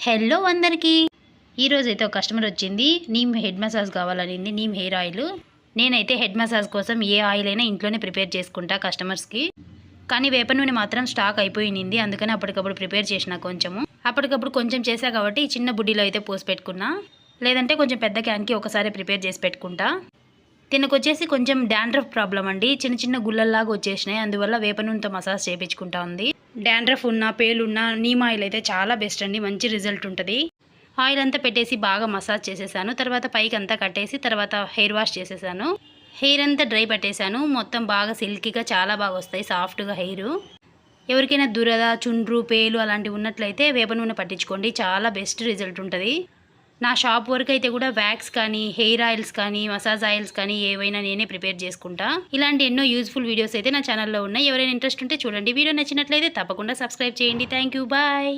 Hello అందరికీ ఈరోజైతే ఒక కస్టమర్ వచ్చింది. నీమ్ హెడ్ మసాజ్ కావాలనింది, నీమ్ హెయిర్ ఆయిల్. నేనైతే హెడ్ మసాజ్ కోసం ఏ ఆయిల్ అయినా ఇంట్లోనే ప్రిపేర్ చేసుకుంటా కస్టమర్స్కి. కానీ వేప నూనె మాత్రం స్టాక్ అయిపోయింది, అందుకని అప్పటికప్పుడు ప్రిపేర్ చేసిన కొంచెము. అప్పటికప్పుడు కొంచెం చేసా కాబట్టి చిన్న బుడ్డీలో అయితే పోసి పెట్టుకున్నా, లేదంటే కొంచెం పెద్ద క్యాన్కి ఒకసారి ప్రిపేర్ చేసి పెట్టుకుంటా. తినకొచ్చేసి కొంచెం డాండ్రఫ్ ప్రాబ్లం అండి, చిన్న చిన్న గుళ్ళల్లాగా వచ్చేసినాయి. అందువల్ల వేప నూనెతో మసాజ్ చేయించుకుంటా ఉంది. డాండ్రఫ్ ఉన్నా పేలున్నా నీమ్ ఆయిల్ అయితే చాలా బెస్ట్ అండి, మంచి రిజల్ట్ ఉంటుంది. ఆయిల్ అంతా పెట్టేసి బాగా మసాజ్ చేసేసాను. తర్వాత పైకి అంతా కట్టేసి తర్వాత హెయిర్ వాష్ చేసేసాను. హెయిర్ అంతా డ్రై పట్టేశాను. మొత్తం బాగా సిల్కీగా చాలా బాగా వస్తాయి, సాఫ్ట్గా హెయిర్. ఎవరికైనా దురద, చుండ్రు, పేలు అలాంటివి ఉన్నట్లయితే వేప నూనె పట్టించుకోండి, చాలా బెస్ట్ రిజల్ట్ ఉంటుంది. నా షాప్ వరకు అయితే కూడా వ్యాక్స్ కానీ, హెయిర్ ఆయిల్స్ కానీ, మసాజ్ ఆయిల్స్ కానీ ఏవైనా నేనే ప్రిపేర్ చేసుకుంటా. ఇలాంటి ఎన్నో యూజ్ఫుల్ వీడియోస్ అయితే నా ఛానల్లో ఉన్నాయి. ఎవరైనా ఇంట్రెస్ట్ ఉంటే చూడండి. వీడియో నచ్చినట్లయితే తప్పకుండా సబ్స్క్రైబ్ చేయండి. Thank you, bye.